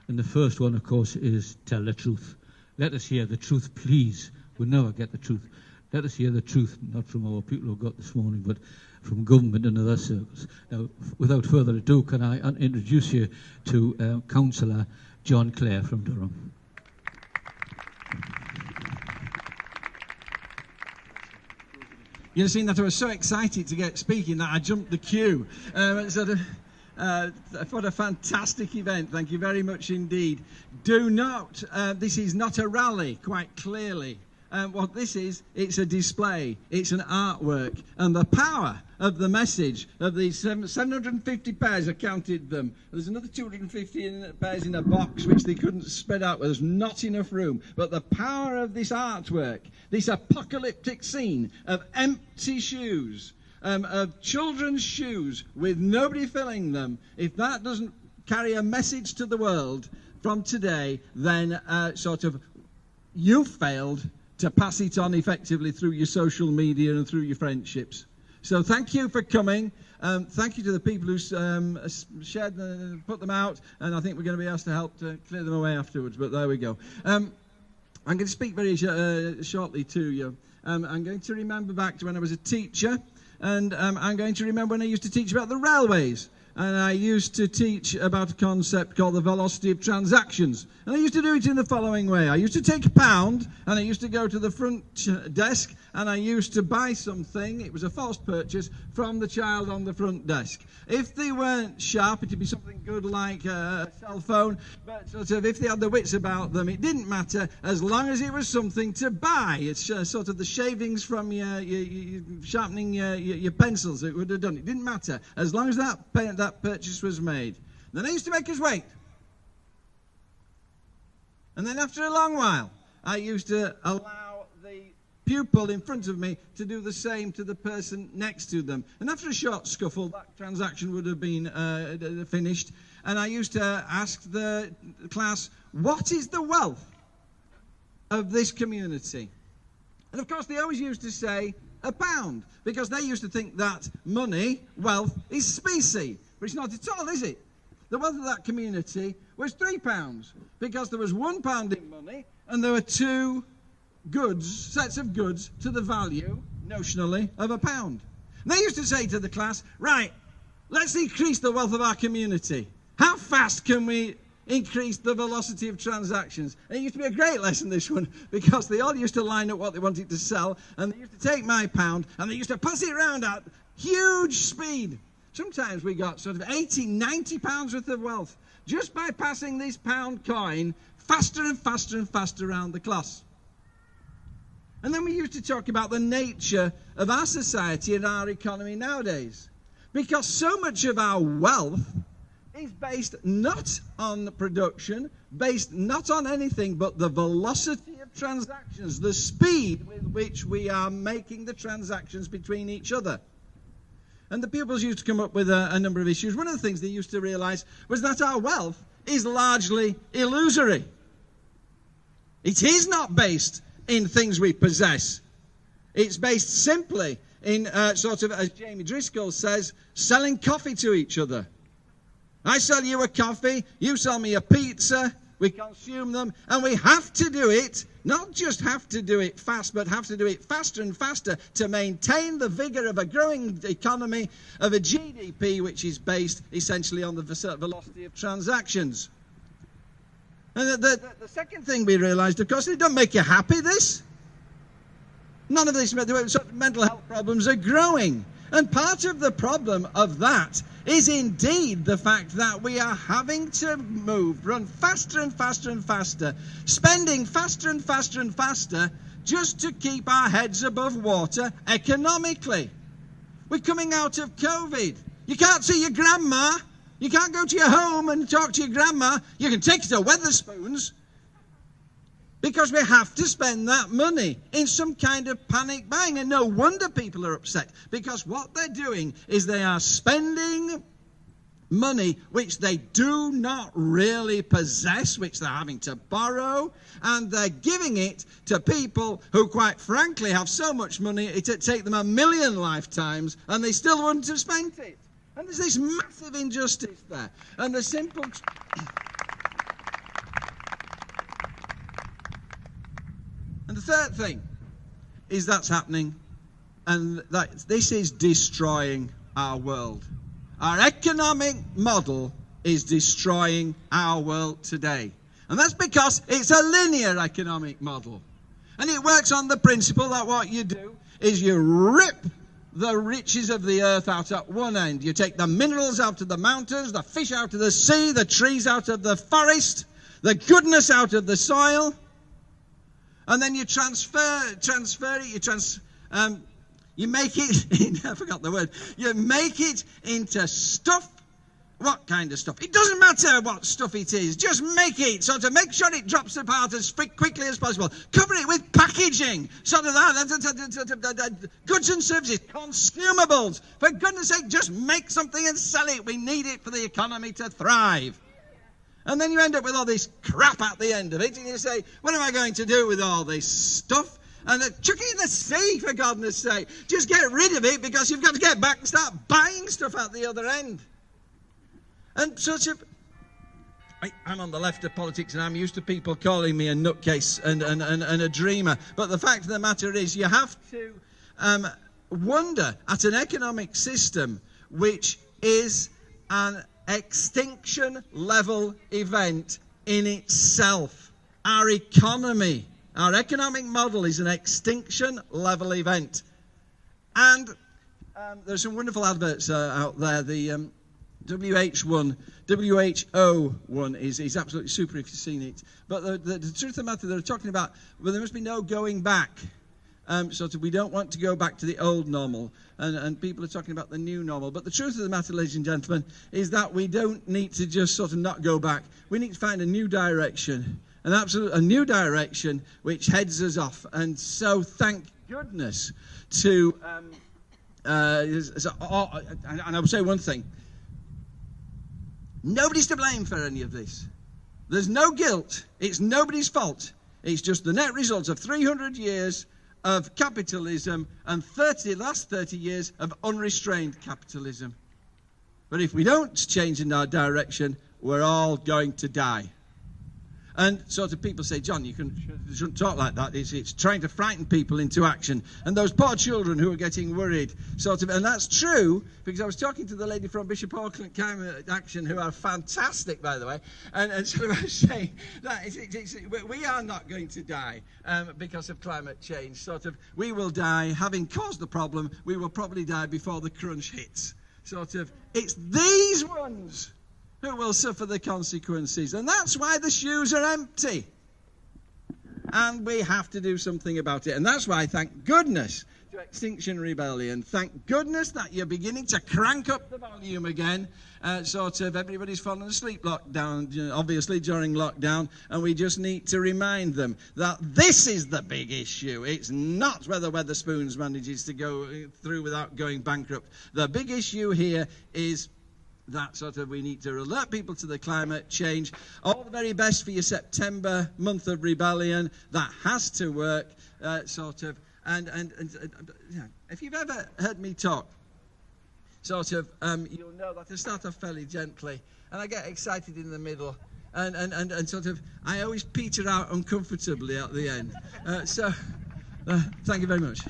And the first one, of course, is tell the truth. Let us hear the truth, please. We'll never get the truth. Let us hear the truth, not from our people who got this morning, but from government and other circles. Now, without further ado, can I introduce you to Councillor John Clare from Durham. You'd have seen that I was so excited to get speaking that I jumped the queue. What a fantastic event. Thank you very much indeed. Do not, this is not a rally, quite clearly. What this is, it's a display, it's an artwork, and the power of the message of these 750 pairs, I counted them. There's another 250 pairs in a box which they couldn't spread out, there's not enough room. But the power of this artwork, this apocalyptic scene of empty shoes, of children's shoes with nobody filling them, if that doesn't carry a message to the world from today, then you've failed to pass it on effectively through your social media and through your friendships. So thank you for coming. Thank you to the people who shared and put them out, and I think we're going to be asked to help to clear them away afterwards, but there we go. I'm going to speak very shortly to you. I'm going to remember back to when I was a teacher, and I'm going to remember when I used to teach about the railways. And I used to teach about a concept called the velocity of transactions. And I used to do it in the following way. I used to take £1 and I used to go to the front desk and I used to buy something, it was a forced purchase, from the child on the front desk. If they weren't sharp, it'd be something good like a cell phone, but if they had the wits about them, it didn't matter as long as it was something to buy. It's sort of the shavings from your sharpening your pencils it would have done. It didn't matter as long as that purchase was made. Then I used to make us wait. And then after a long while, I used to allow the pupil in front of me to do the same to the person next to them. And after a short scuffle, that transaction would have been finished. And I used to ask the class, what is the wealth of this community? And of course, they always used to say £1, because they used to think that money, wealth, is specie. But it's not at all, is it? The wealth of that community was £3, because there was £1 in money and there were two sets of goods to the value, notionally, of £1. And they used to say to the class, right, let's increase the wealth of our community. How fast can we increase the velocity of transactions? And it used to be a great lesson, this one, because they all used to line up what they wanted to sell, and they used to take my £1 and they used to pass it around at huge speed. Sometimes we got sort of 80, 90 pounds worth of wealth just by passing this £1 coin faster and faster and faster around the class. And then we used to talk about the nature of our society and our economy nowadays, because so much of our wealth is based not on production, based not on anything but the velocity of transactions, the speed with which we are making the transactions between each other. And the pupils used to come up with a number of issues. One of the things they used to realise was that our wealth is largely illusory. It is not based in things we possess. It's based simply in sort of, as Jamie Driscoll says, selling coffee to each other. I sell you a coffee, you sell me a pizza, we consume them, and we have to do it, not just have to do it fast, but have to do it faster and faster to maintain the vigour of a growing economy, of a GDP which is based essentially on the velocity of transactions. And the second thing we realised, of course, it doesn't make you happy, this. None of these sort of mental health problems are growing. And part of the problem of that is indeed the fact that we are having to run faster and faster and faster, spending faster and faster and faster just to keep our heads above water economically. We're coming out of COVID. You can't see your grandma. You can't go to your home and talk to your grandma. You can take her to Wetherspoons, because we have to spend that money in some kind of panic buying. And no wonder people are upset, because what they're doing is they are spending money which they do not really possess, which they're having to borrow, and they're giving it to people who, quite frankly, have so much money it'd take them 1,000,000 lifetimes and they still wouldn't have spent it. And there's this massive injustice there. And the simple third thing is that's happening, and this is destroying our world. Our economic model is destroying our world today. And that's because it's a linear economic model. And it works on the principle that what you do is you rip the riches of the earth out at one end. You take the minerals out of the mountains, the fish out of the sea, the trees out of the forest, the goodness out of the soil, and then you transfer it, you make it, I forgot the word, you make it into stuff. What kind of stuff? It doesn't matter what stuff it is. Just make it. So to make sure it drops apart as quickly as possible. Cover it with packaging. Sort of that. Goods and services. Consumables. For goodness sake, just make something and sell it. We need it for the economy to thrive. And then you end up with all this crap at the end of it. And you say, what am I going to do with all this stuff? And chuck it in the sea, for goodness sake. Just get rid of it, because you've got to get back and start buying stuff at the other end. And I'm on the left of politics, and I'm used to people calling me a nutcase and a dreamer. But the fact of the matter is, you have to wonder at an economic system which is an extinction level event in itself. Our economy, our economic model is an extinction level event. And there's some wonderful adverts out there. The WHO one is absolutely super if you've seen it. But the truth of the matter, they're talking about, well, there must be no going back. We don't want to go back to the old normal. And people are talking about the new normal. But the truth of the matter, ladies and gentlemen, is that we don't need to just sort of not go back. We need to find a new direction. A new direction which heads us off. And so thank goodness to... and I will say one thing. Nobody's to blame for any of this. There's no guilt. It's nobody's fault. It's just the net result of 300 years of capitalism and last 30 years of unrestrained capitalism. But if we don't change in our direction, we're all going to die. And sort of people say, John, you shouldn't talk like that. It's trying to frighten people into action. And those poor children who are getting worried, and that's true, because I was talking to the lady from Bishop Auckland Climate Action, who are fantastic, by the way, and sort of saying that we are not going to die because of climate change. We will die, having caused the problem, we will probably die before the crunch hits. It's these ones who will suffer the consequences. And that's why the shoes are empty. And we have to do something about it. And that's why, thank goodness, to Extinction Rebellion, thank goodness that you're beginning to crank up the volume again. Everybody's fallen asleep lockdown, obviously during lockdown, and we just need to remind them that this is the big issue. It's not whether Wetherspoons manages to go through without going bankrupt. The big issue here is that we need to alert people to the climate change. All the very best for your September month of rebellion. That has to work, And if you've ever heard me talk, you'll know that I start off fairly gently, and I get excited in the middle, and I always peter out uncomfortably at the end. Thank you very much.